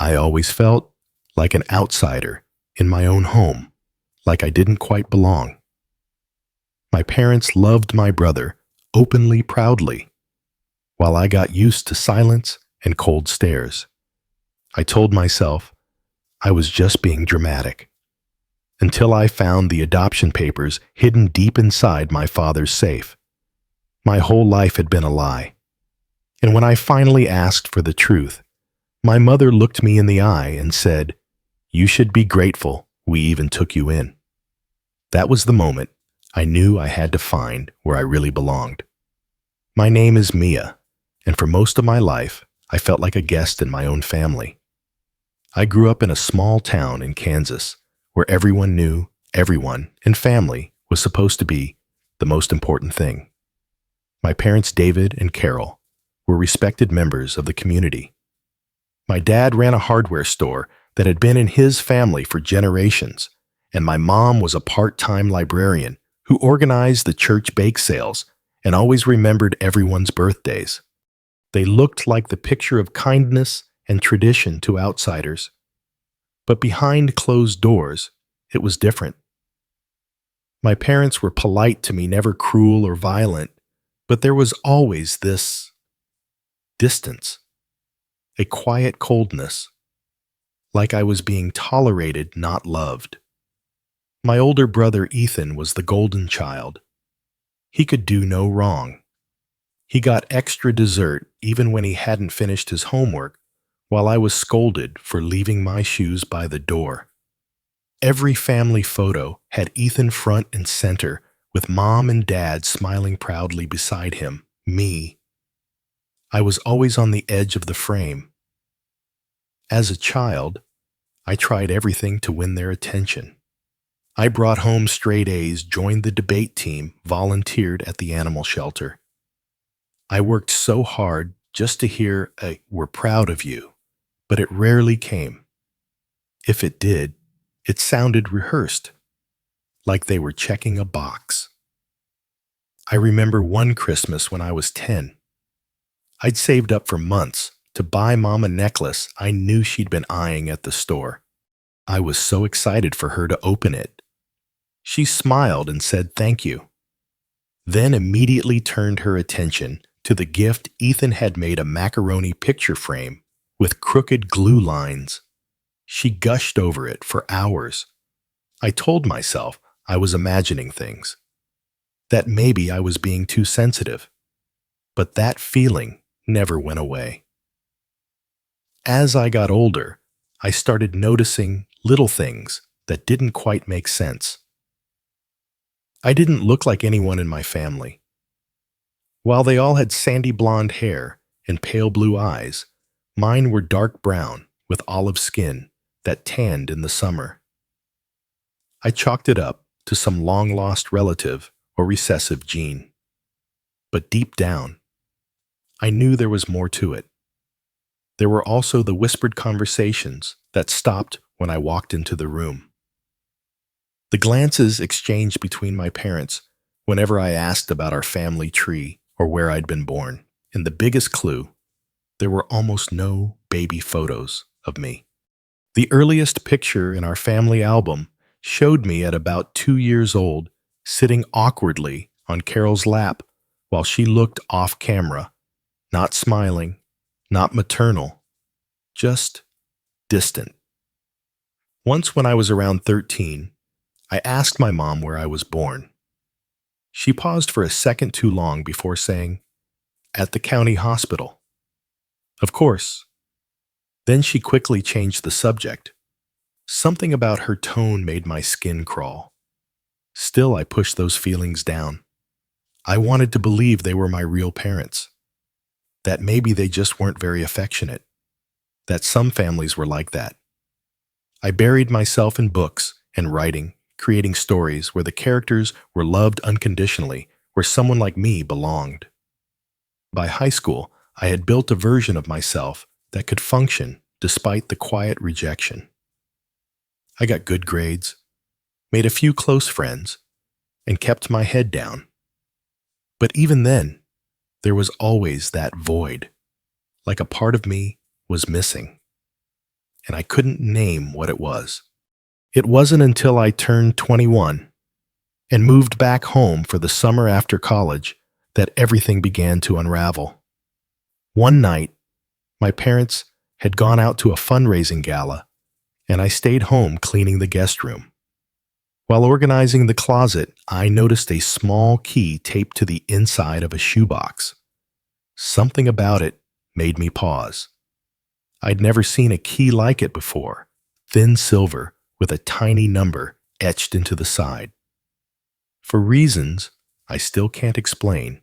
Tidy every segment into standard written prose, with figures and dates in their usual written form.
I always felt like an outsider in my own home, like I didn't quite belong. My parents loved my brother openly, proudly, while I got used to silence and cold stares. I told myself I was just being dramatic until I found the adoption papers hidden deep inside my father's safe. My whole life had been a lie. And when I finally asked for the truth, my mother looked me in the eye and said, "You should be grateful we even took you in." That was the moment I knew I had to find where I really belonged. My name is Mia, and for most of my life, I felt like a guest in my own family. I grew up in a small town in Kansas where everyone knew everyone, and family was supposed to be the most important thing. My parents, David and Carol, were respected members of the community. My dad ran a hardware store that had been in his family for generations, and my mom was a part-time librarian who organized the church bake sales and always remembered everyone's birthdays. They looked like the picture of kindness and tradition to outsiders. But behind closed doors, it was different. My parents were polite to me, never cruel or violent, but there was always this distance, a quiet coldness, like I was being tolerated, not loved. My older brother Ethan was the golden child. He could do no wrong. He got extra dessert even when he hadn't finished his homework, while I was scolded for leaving my shoes by the door. Every family photo had Ethan front and center, with mom and dad smiling proudly beside him, me. I was always on the edge of the frame. As a child, I tried everything to win their attention. I brought home straight A's, joined the debate team, volunteered at the animal shelter. I worked so hard just to hear a "we're proud of you," but it rarely came. If it did, it sounded rehearsed, like they were checking a box. I remember one Christmas when I was 10. I'd saved up for months to buy Mom a necklace I knew she'd been eyeing at the store. I was so excited for her to open it. She smiled and said thank you, then immediately turned her attention to the gift Ethan had made, a macaroni picture frame with crooked glue lines. She gushed over it for hours. I told myself I was imagining things, that maybe I was being too sensitive, but that feeling never went away. As I got older, I started noticing little things that didn't quite make sense. I didn't look like anyone in my family. While they all had sandy blonde hair and pale blue eyes, mine were dark brown with olive skin that tanned in the summer. I chalked it up to some long-lost relative or recessive gene. But deep down, I knew there was more to it. There were also the whispered conversations that stopped when I walked into the room. The glances exchanged between my parents whenever I asked about our family tree or where I'd been born. And the biggest clue, there were almost no baby photos of me. The earliest picture in our family album showed me at about 2 years old, sitting awkwardly on Carol's lap while she looked off camera, not smiling, not maternal, just distant. Once when I was around 13, I asked my mom where I was born. She paused for a second too long before saying, "At the county hospital." Of course. Then she quickly changed the subject. Something about her tone made my skin crawl. Still, I pushed those feelings down. I wanted to believe they were my real parents, that maybe they just weren't very affectionate, that some families were like that. I buried myself in books and writing, creating stories where the characters were loved unconditionally, where someone like me belonged. By high school, I had built a version of myself that could function despite the quiet rejection. I got good grades, made a few close friends, and kept my head down. But even then, there was always that void, like a part of me was missing. and I couldn't name what it was. It wasn't until I turned 21 and moved back home for the summer after college that everything began to unravel. One night, my parents had gone out to a fundraising gala, and I stayed home cleaning the guest room. While organizing the closet, I noticed a small key taped to the inside of a shoebox. Something about it made me pause. I'd never seen a key like it before, thin silver with a tiny number etched into the side. For reasons I still can't explain,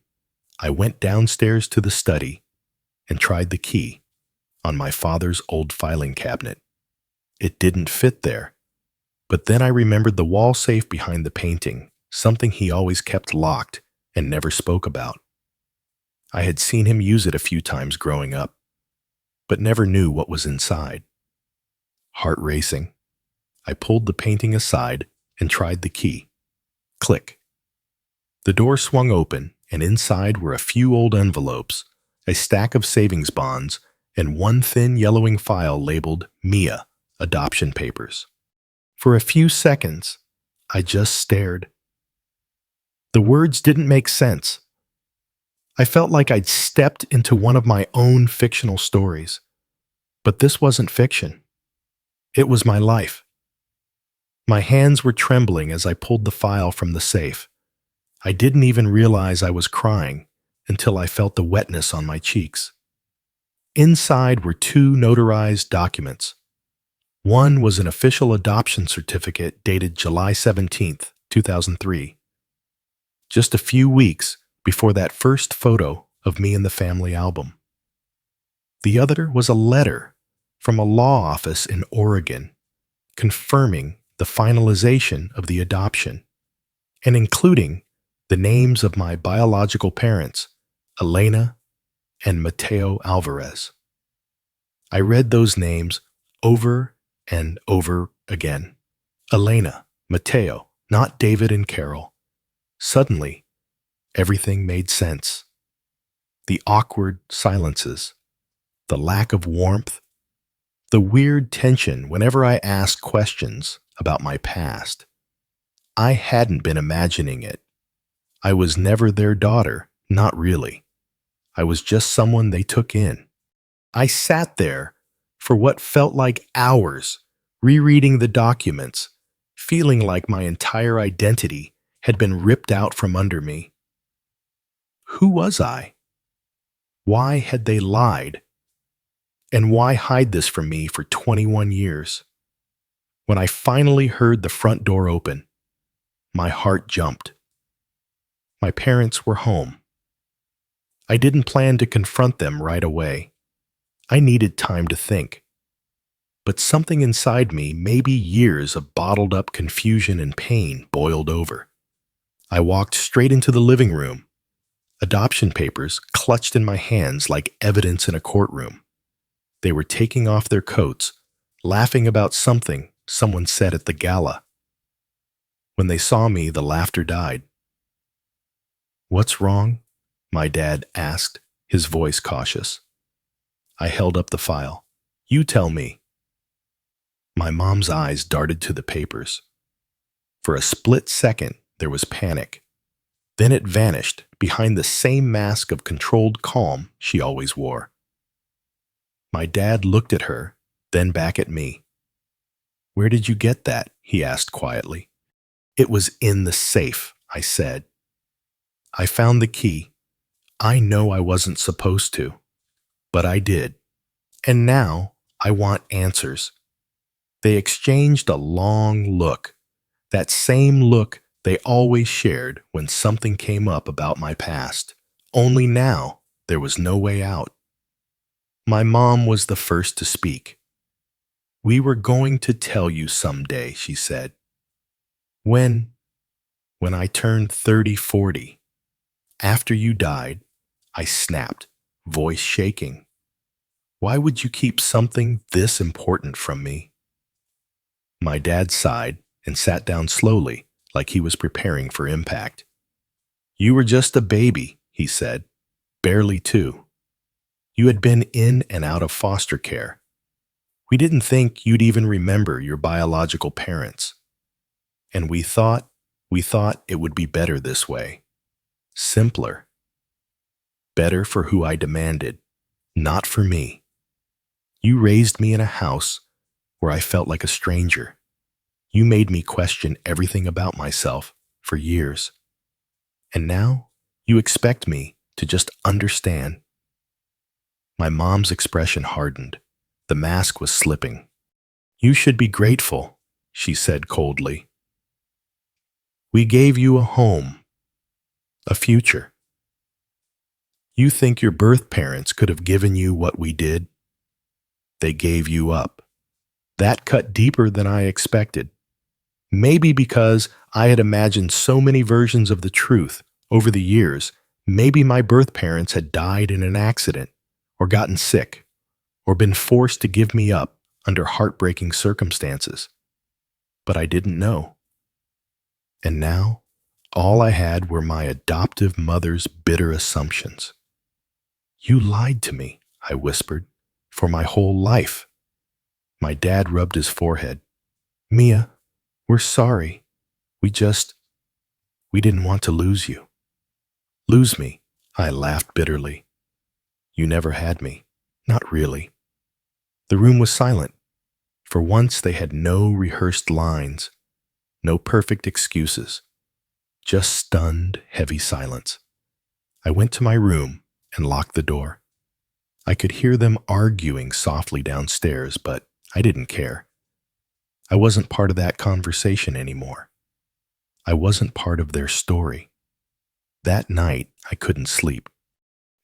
I went downstairs to the study and tried the key on my father's old filing cabinet. It didn't fit there, but then I remembered the wall safe behind the painting, something he always kept locked and never spoke about. I had seen him use it a few times growing up, but never knew what was inside. Heart racing, I pulled the painting aside and tried the key. Click. The door swung open, and inside were a few old envelopes, a stack of savings bonds, and one thin yellowing file labeled Mia, adoption papers. For a few seconds, I just stared. The words didn't make sense. I felt like I'd stepped into one of my own fictional stories. But this wasn't fiction. It was my life. My hands were trembling as I pulled the file from the safe. I didn't even realize I was crying until I felt the wetness on my cheeks. Inside were two notarized documents. One was an official adoption certificate dated July 17th, 2003. Just a few weeks before that first photo of me in the family album. The other was a letter from a law office in Oregon confirming the finalization of the adoption and including the names of my biological parents, Elena and Mateo Alvarez. I read those names over and over again. Elena, Mateo, not David and Carol. Suddenly, everything made sense. The awkward silences, the lack of warmth, the weird tension whenever I asked questions about my past. I hadn't been imagining it. I was never their daughter, not really. I was just someone they took in. I sat there for what felt like hours, rereading the documents, feeling like my entire identity had been ripped out from under me. Who was I? Why had they lied? And why hide this from me for 21 years? When I finally heard the front door open, my heart jumped. My parents were home. I didn't plan to confront them right away. I needed time to think. But something inside me, maybe years of bottled up confusion and pain, boiled over. I walked straight into the living room, adoption papers clutched in my hands like evidence in a courtroom. They were taking off their coats, laughing about something someone said at the gala. When they saw me, the laughter died. "What's wrong?" my dad asked, his voice cautious. I held up the file. "You tell me." My mom's eyes darted to the papers. For a split second, there was panic. Then it vanished behind the same mask of controlled calm she always wore. My dad looked at her, then back at me. "Where did you get that?" he asked quietly. "It was in the safe," I said. "I found the key. I know I wasn't supposed to, but I did. And now I want answers." They exchanged a long look, that same look they always shared when something came up about my past. Only now there was no way out. My mom was the first to speak. "We were going to tell you someday," she said. When I turned 30, 40. After you died, I snapped, voice shaking. "Why would you keep something this important from me?" My dad sighed and sat down slowly, like he was preparing for impact. "You were just a baby," he said, "barely 2. You had been in and out of foster care. We didn't think you'd even remember your biological parents. And we thought it would be better this way. Simpler. Better for who I demanded, not for me. You raised me in a house where I felt like a stranger. You made me question everything about myself for years. And now you expect me to just understand. My mom's expression hardened. The mask was slipping. You should be grateful, she said coldly. We gave you a home, a future. You think your birth parents could have given you what we did? They gave you up. That cut deeper than I expected. Maybe because I had imagined so many versions of the truth over the years. Maybe my birth parents had died in an accident, or gotten sick, or been forced to give me up under heartbreaking circumstances. But I didn't know. And now, all I had were my adoptive mother's bitter assumptions. You lied to me, I whispered, for my whole life. My dad rubbed his forehead. Mia, we're sorry. We didn't want to lose you. Lose me, I laughed bitterly. You never had me. Not really. The room was silent. For once they had no rehearsed lines, no perfect excuses, just stunned, heavy silence. I went to my room and locked the door. I could hear them arguing softly downstairs, but I didn't care. I wasn't part of that conversation anymore. I wasn't part of their story. That night, I couldn't sleep.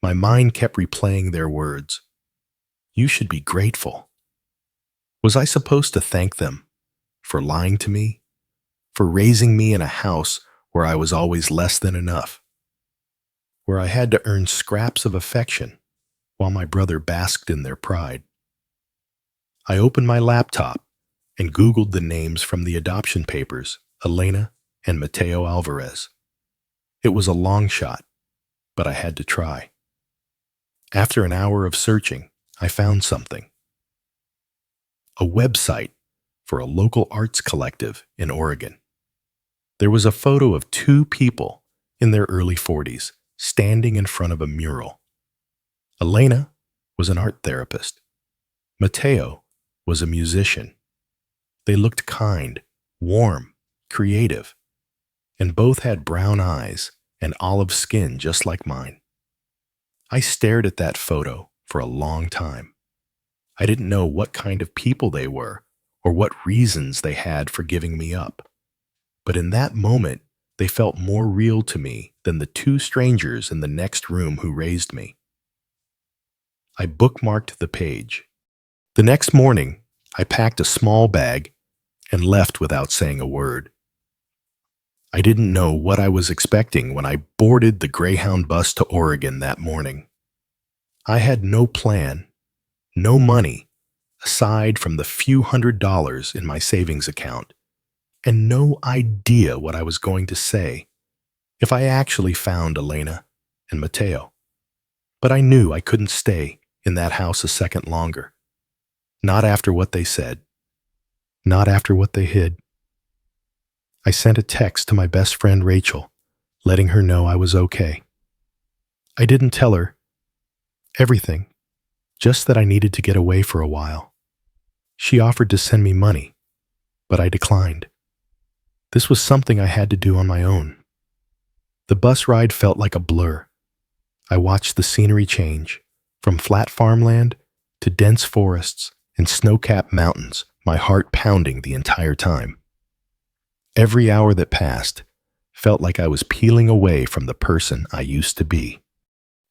My mind kept replaying their words. You should be grateful. Was I supposed to thank them for lying to me? For raising me in a house where I was always less than enough? Where I had to earn scraps of affection while my brother basked in their pride? I opened my laptop and Googled the names from the adoption papers, Elena and Mateo Alvarez. It was a long shot, but I had to try. After an hour of searching, I found something. A website for a local arts collective in Oregon. There was a photo of two people in their early 40s standing in front of a mural. Elena was an art therapist. Mateo was a musician. They looked kind, warm, creative, and both had brown eyes and olive skin just like mine. I stared at that photo for a long time. I didn't know what kind of people they were or what reasons they had for giving me up. But in that moment, they felt more real to me than the two strangers in the next room who raised me. I bookmarked the page. The next morning, I packed a small bag and left without saying a word. I didn't know what I was expecting when I boarded the Greyhound bus to Oregon that morning. I had no plan, no money, aside from the few $100s in my savings account, and no idea what I was going to say if I actually found Elena and Mateo. But I knew I couldn't stay in that house a second longer. Not after what they said. Not after what they hid. I sent a text to my best friend Rachel, letting her know I was okay. I didn't tell her everything, just that I needed to get away for a while. She offered to send me money, but I declined. This was something I had to do on my own. The bus ride felt like a blur. I watched the scenery change, from flat farmland to dense forests and snow-capped mountains, my heart pounding the entire time. Every hour that passed felt like I was peeling away from the person I used to be.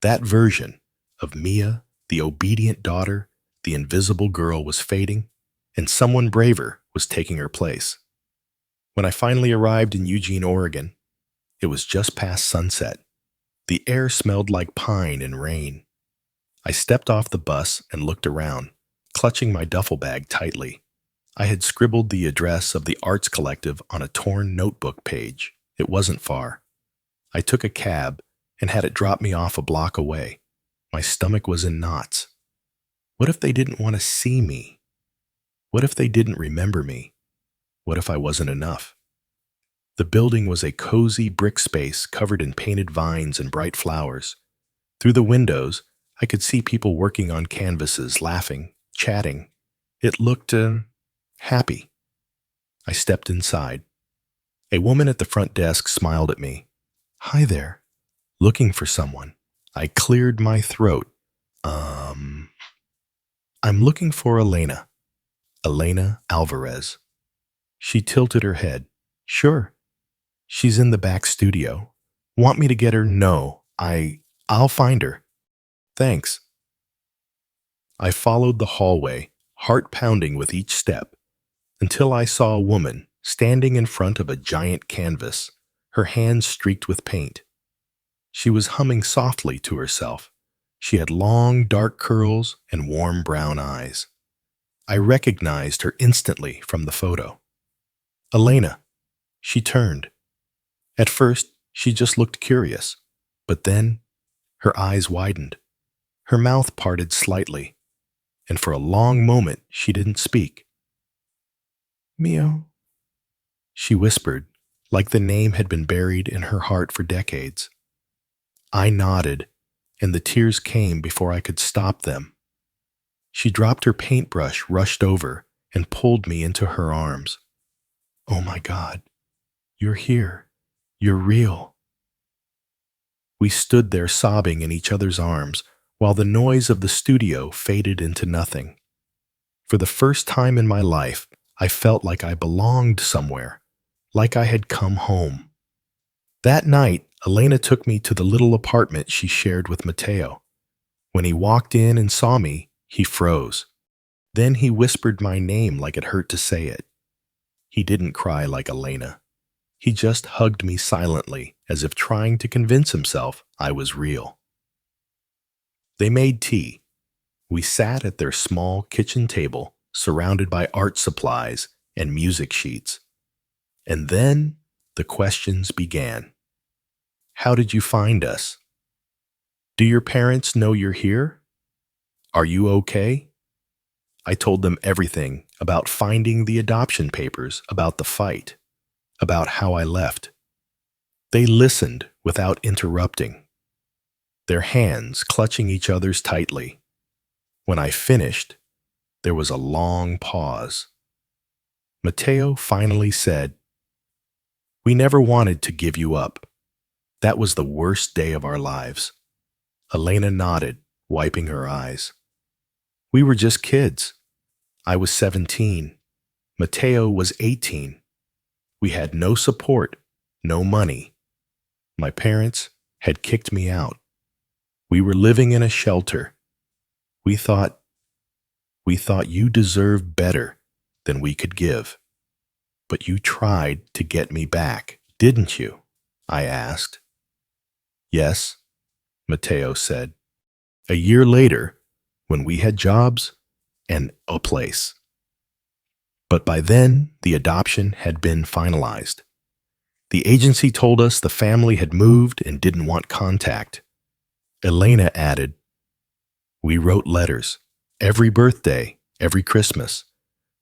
That version of Mia, the obedient daughter, the invisible girl, was fading, and someone braver was taking her place. When I finally arrived in Eugene, Oregon, it was just past sunset. The air smelled like pine and rain. I stepped off the bus and looked around, clutching my duffel bag tightly. I had scribbled the address of the arts collective on a torn notebook page. It wasn't far. I took a cab and had it drop me off a block away. My stomach was in knots. What if they didn't want to see me? What if they didn't remember me? What if I wasn't enough? The building was a cozy brick space covered in painted vines and bright flowers. Through the windows, I could see people working on canvases, laughing, chatting. It looked happy. I stepped inside. A woman at the front desk smiled at me. "Hi there. Looking for someone." I cleared my throat. I'm looking for Elena. Elena Alvarez. She tilted her head. "Sure. She's in the back studio. Want me to get her?" "No, I'll find her. Thanks." I followed the hallway, heart pounding with each step, until I saw a woman standing in front of a giant canvas, her hands streaked with paint. She was humming softly to herself. She had long, dark curls and warm brown eyes. I recognized her instantly from the photo. Elena. She turned. At first, she just looked curious, but then her eyes widened. Her mouth parted slightly, and for a long moment she didn't speak. "Mio," she whispered, like the name had been buried in her heart for decades. I nodded, and the tears came before I could stop them. She dropped her paintbrush, rushed over, and pulled me into her arms. "Oh my God, you're here. You're real." We stood there sobbing in each other's arms while the noise of the studio faded into nothing. For the first time in my life, I felt like I belonged somewhere, like I had come home. That night, Elena took me to the little apartment she shared with Matteo. When he walked in and saw me, he froze. Then he whispered my name like it hurt to say it. He didn't cry like Elena. He just hugged me silently, as if trying to convince himself I was real. They made tea. We sat at their small kitchen table, surrounded by art supplies and music sheets. And then the questions began. How did you find us? Do your parents know you're here? Are you okay? I told them everything about finding the adoption papers, about the fight, about how I left. They listened without interrupting, their hands clutching each other's tightly. When I finished, there was a long pause. Matteo finally said, "We never wanted to give you up. That was the worst day of our lives." Elena nodded, wiping her eyes. "We were just kids. I was 17. Matteo was 18. We had no support, no money. My parents had kicked me out. We were living in a shelter. We thought you deserved better than we could give. But you tried to get me back, didn't you?" I asked. "Yes," Matteo said. "A year later, when we had jobs and a place." But by then, the adoption had been finalized. The agency told us the family had moved and didn't want contact. Elena added, "We wrote letters. Every birthday, every Christmas.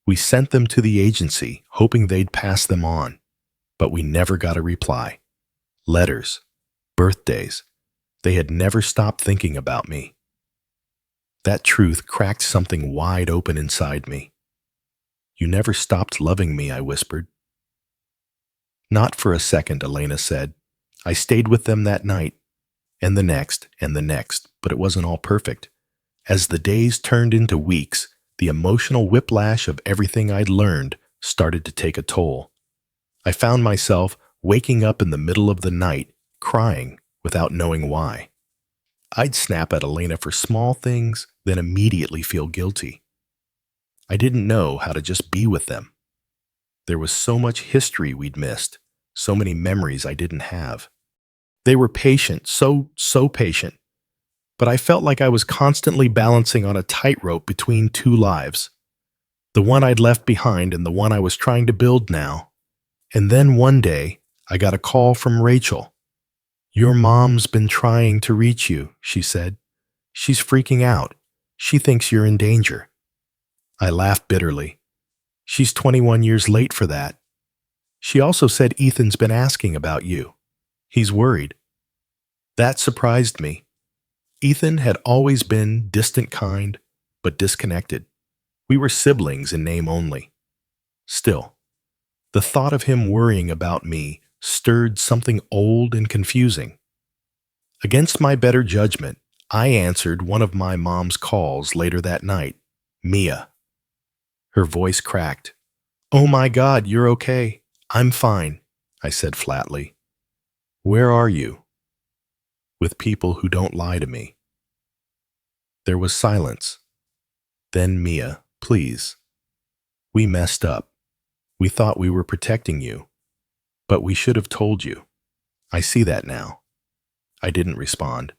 We sent them to the agency, hoping they'd pass them on. But we never got a reply. Letters, birthdays. They had never stopped thinking about me." That truth cracked something wide open inside me. "You never stopped loving me," I whispered. "Not for a second," Elena said. "I stayed with them that night, and the next, but it wasn't all perfect. As the days turned into weeks, the emotional whiplash of everything I'd learned started to take a toll. I found myself waking up in the middle of the night, crying without knowing why. I'd snap at Elena for small things, then immediately feel guilty. I didn't know how to just be with them. There was so much history we'd missed, so many memories I didn't have. They were patient, so patient. But I felt like I was constantly balancing on a tightrope between two lives. The one I'd left behind and the one I was trying to build now. And then one day, I got a call from Rachel. "Your mom's been trying to reach you," she said. "She's freaking out. She thinks you're in danger." I laughed bitterly. She's 21 years late for that. She also said Ethan's been asking about you. He's worried. That surprised me. Ethan had always been distant kind, but disconnected. We were siblings in name only. Still, the thought of him worrying about me stirred something old and confusing. Against my better judgment, I answered one of my mom's calls later that night. Mia. Her voice cracked. "Oh my God, you're okay. I'm fine," I said flatly. "Where are you?" "With people who don't lie to me." There was silence. Then Mia, "Please. We messed up. We thought we were protecting you, but we should have told you. I see that now." I didn't respond.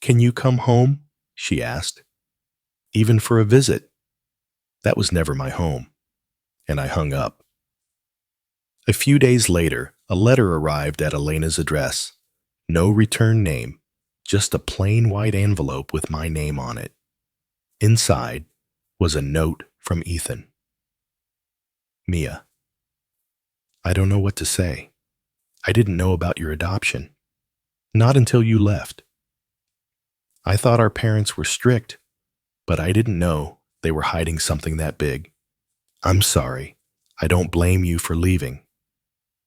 "Can you come home?" she asked. "Even for a visit?" That was never my home, and I hung up. A few days later, a letter arrived at Elena's address. No return name, just a plain white envelope with my name on it. Inside was a note from Ethan. "Mia, I don't know what to say. I didn't know about your adoption. Not until you left. I thought our parents were strict, but I didn't know they were hiding something that big. I'm sorry. I don't blame you for leaving,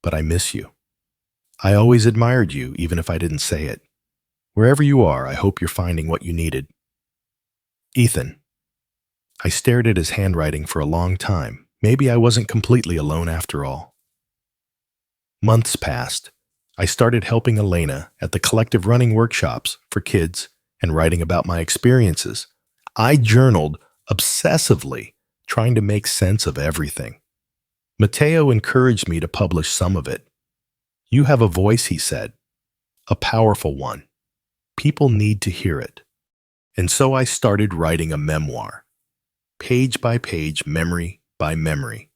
but I miss you. I always admired you, even if I didn't say it. Wherever you are, I hope you're finding what you needed. Ethan." I stared at his handwriting for a long time. Maybe I wasn't completely alone after all. Months passed. I started helping Elena at the collective running workshops for kids and writing about my experiences. I journaled obsessively, trying to make sense of everything. Mateo encouraged me to publish some of it. "You have a voice," he said, "a powerful one. People need to hear it." And so I started writing a memoir, page by page, memory by memory.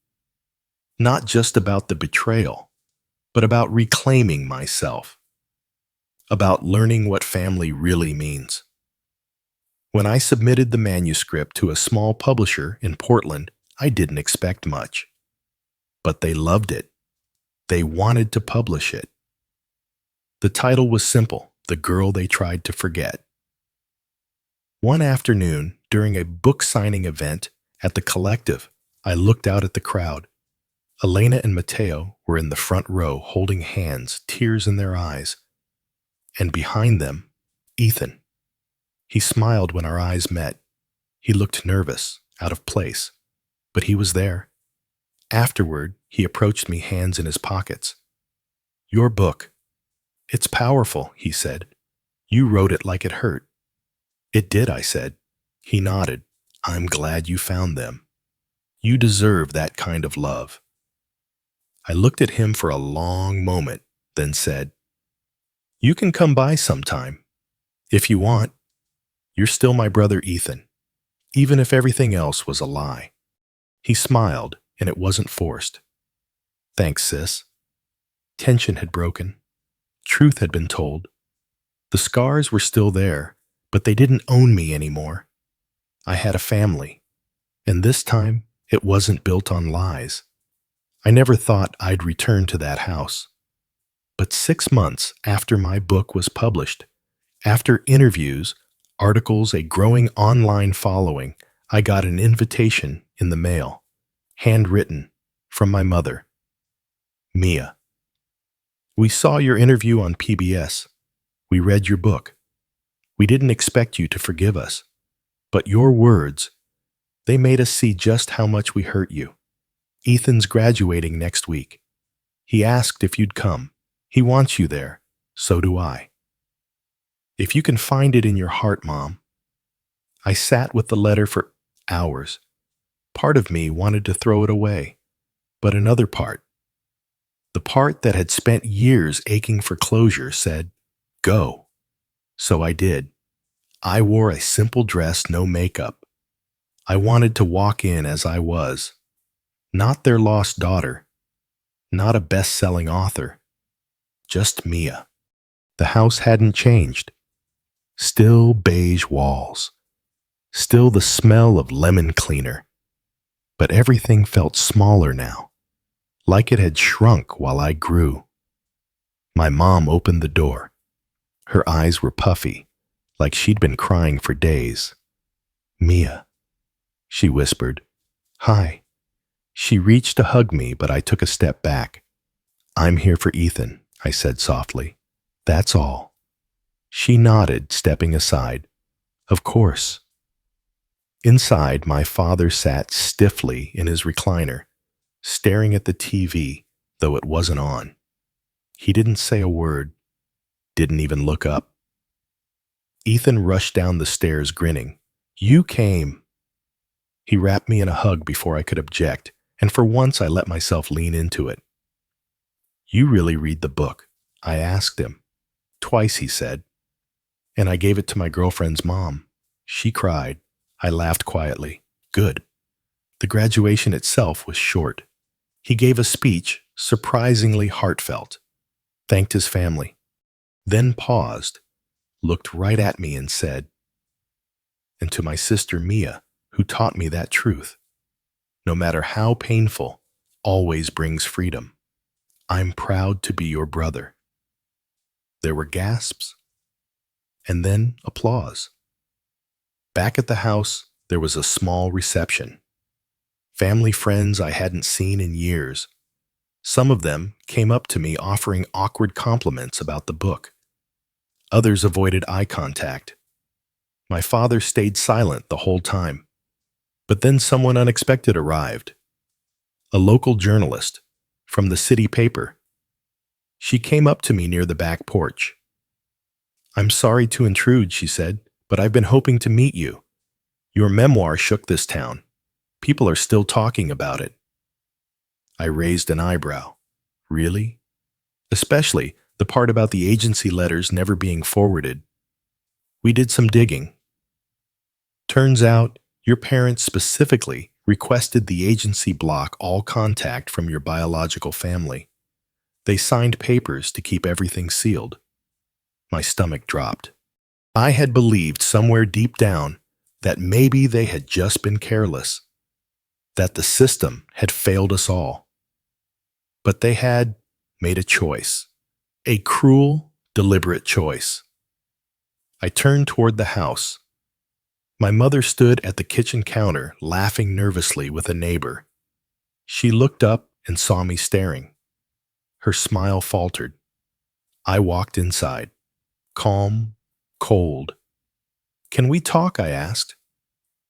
Not just about the betrayal, but about reclaiming myself, about learning what family really means. When I submitted the manuscript to a small publisher in Portland, I didn't expect much. But they loved it. They wanted to publish it. The title was simple: The Girl They Tried to Forget. One afternoon, during a book signing event at the Collective, I looked out at the crowd. Elena and Mateo were in the front row, holding hands, tears in their eyes. And behind them, Ethan. He smiled when our eyes met. He looked nervous, out of place, but he was there. Afterward, he approached me, hands in his pockets. "Your book. It's powerful," he said. "You wrote it like it hurt." "It did," I said. He nodded. "I'm glad you found them. You deserve that kind of love." I looked at him for a long moment, then said, "You can come by sometime, if you want. You're still my brother Ethan, even if everything else was a lie." He smiled, and it wasn't forced. "Thanks, sis." Tension had broken. Truth had been told. The scars were still there, but they didn't own me anymore. I had a family, and this time it wasn't built on lies. I never thought I'd return to that house. But 6 months after my book was published, after interviews, articles, a growing online following, I got an invitation in the mail, handwritten, from my mother. "Mia, we saw your interview on PBS. We read your book. We didn't expect you to forgive us, but your words, they made us see just how much we hurt you. Ethan's graduating next week. He asked if you'd come. He wants you there. So do I. If you can find it in your heart, Mom." I sat with the letter for hours. Part of me wanted to throw it away, but another part, the part that had spent years aching for closure, said, "Go." So I did. I wore a simple dress, no makeup. I wanted to walk in as I was. Not their lost daughter. Not a best-selling author. Just Mia. The house hadn't changed. Still beige walls. Still the smell of lemon cleaner. But everything felt smaller now, like it had shrunk while I grew. My mom opened the door. Her eyes were puffy, like she'd been crying for days. "Mia," she whispered. "Hi." She reached to hug me, but I took a step back. "I'm here for Ethan," I said softly. "That's all." She nodded, stepping aside. "Of course." Inside, my father sat stiffly in his recliner, staring at the TV, though it wasn't on. He didn't say a word, didn't even look up. Ethan rushed down the stairs, grinning. "You came." He wrapped me in a hug before I could object, and for once I let myself lean into it. "You really read the book?" I asked him. "Twice," he said. "And I gave it to my girlfriend's mom. She cried." I laughed quietly. "Good." The graduation itself was short. He gave a speech, surprisingly heartfelt, thanked his family, then paused, looked right at me and said, "And to my sister Mia, who taught me that truth, no matter how painful, always brings freedom. I'm proud to be your brother." There were gasps, and then applause. Back at the house, there was a small reception. Family friends I hadn't seen in years. Some of them came up to me offering awkward compliments about the book. Others avoided eye contact. My father stayed silent the whole time. But then someone unexpected arrived. A local journalist from the city paper. She came up to me near the back porch. "I'm sorry to intrude," she said, "but I've been hoping to meet you. Your memoir shook this town. People are still talking about it." I raised an eyebrow. "Really?" "Especially the part about the agency letters never being forwarded." We did some digging. Turns out, your parents specifically requested the agency block all contact from your biological family. They signed papers to keep everything sealed. My stomach dropped. I had believed somewhere deep down that maybe they had just been careless, that the system had failed us all. But they had made a choice, a cruel, deliberate choice. I turned toward the house. My mother stood at the kitchen counter, laughing nervously with a neighbor. She looked up and saw me staring. Her smile faltered. I walked inside, calm, cold. "Can we talk?" I asked.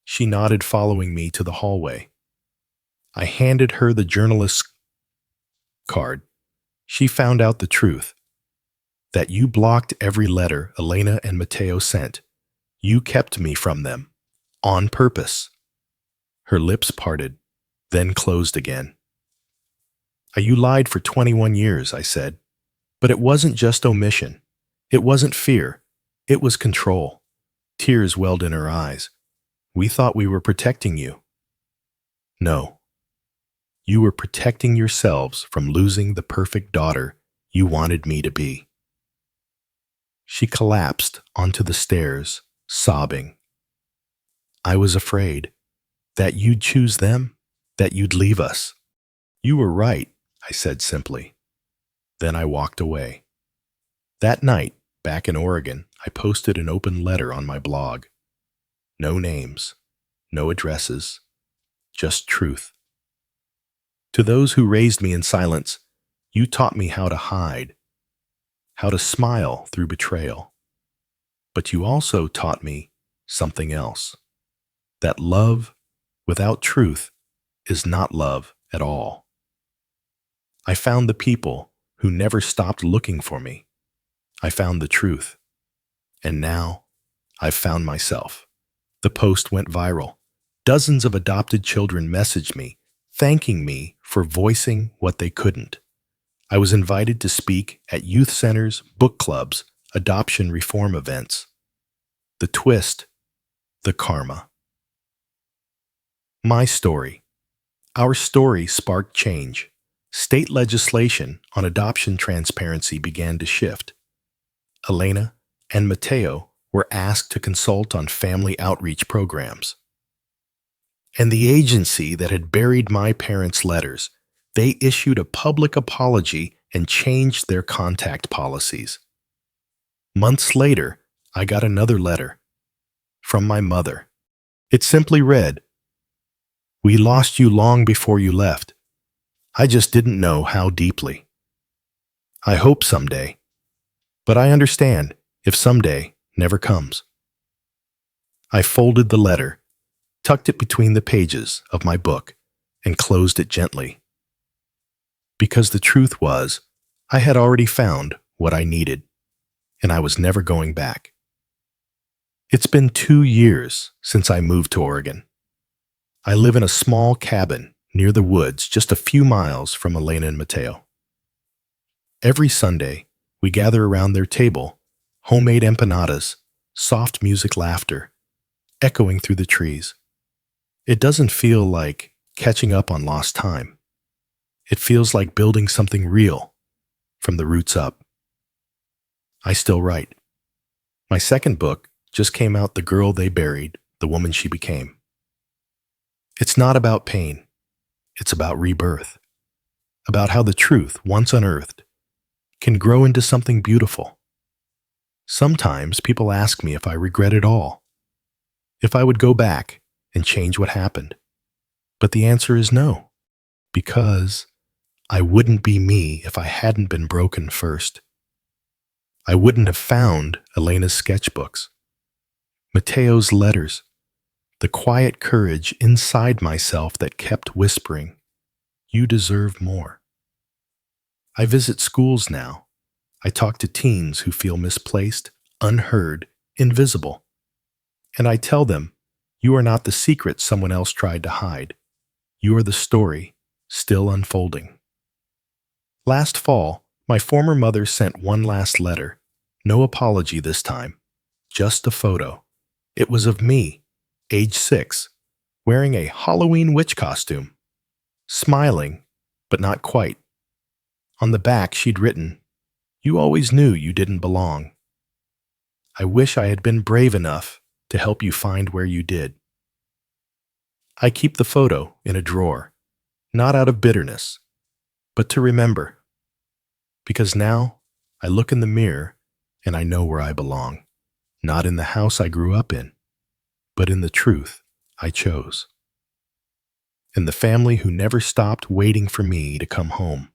She nodded, following me to the hallway. I handed her the journalist's card. She found out the truth. That you blocked every letter Elena and Mateo sent. You kept me from them. On purpose. Her lips parted, then closed again. You lied for 21 years, I said. But it wasn't just omission. It wasn't fear. It was control. Tears welled in her eyes. "We thought we were protecting you." "No. You were protecting yourselves from losing the perfect daughter you wanted me to be." She collapsed onto the stairs, sobbing. "I was afraid that you'd choose them, that you'd leave us." "You were right," I said simply. Then I walked away. That night, back in Oregon, I posted an open letter on my blog. No names, no addresses, just truth. To those who raised me in silence, you taught me how to hide, how to smile through betrayal. But you also taught me something else, that love without truth is not love at all. I found the people who never stopped looking for me. I found the truth. And now, I've found myself. The post went viral. Dozens of adopted children messaged me, thanking me for voicing what they couldn't. I was invited to speak at youth centers, book clubs, adoption reform events. The twist, the karma. My story. Our story sparked change. State legislation on adoption transparency began to shift. Elena and Mateo were asked to consult on family outreach programs. And the agency that had buried my parents' letters, they issued a public apology and changed their contact policies. Months later, I got another letter from my mother. It simply read, "We lost you long before you left. I just didn't know how deeply. I hope someday, but I understand if someday never comes." I folded the letter, tucked it between the pages of my book, and closed it gently. Because the truth was, I had already found what I needed, and I was never going back. It's been 2 years since I moved to Oregon. I live in a small cabin near the woods just a few miles from Elena and Mateo. Every Sunday, we gather around their table, homemade empanadas, soft music, laughter, echoing through the trees. It doesn't feel like catching up on lost time. It feels like building something real from the roots up. I still write. My second book just came out, The Girl They Buried, the Woman She Became. It's not about pain. It's about rebirth. About how the truth, once unearthed, can grow into something beautiful. Sometimes people ask me if I regret it all, if I would go back and change what happened. But the answer is no, because I wouldn't be me if I hadn't been broken first. I wouldn't have found Elena's sketchbooks, Mateo's letters, the quiet courage inside myself that kept whispering, "You deserve more." I visit schools now. I talk to teens who feel misplaced, unheard, invisible. And I tell them, you are not the secret someone else tried to hide. You are the story still unfolding. Last fall, my former mother sent one last letter. No apology this time, just a photo. It was of me, age 6, wearing a Halloween witch costume, smiling, but not quite. On the back, she'd written, "You always knew you didn't belong. I wish I had been brave enough to help you find where you did." I keep the photo in a drawer, not out of bitterness, but to remember. Because now I look in the mirror and I know where I belong, not in the house I grew up in, but in the truth I chose. In the family who never stopped waiting for me to come home.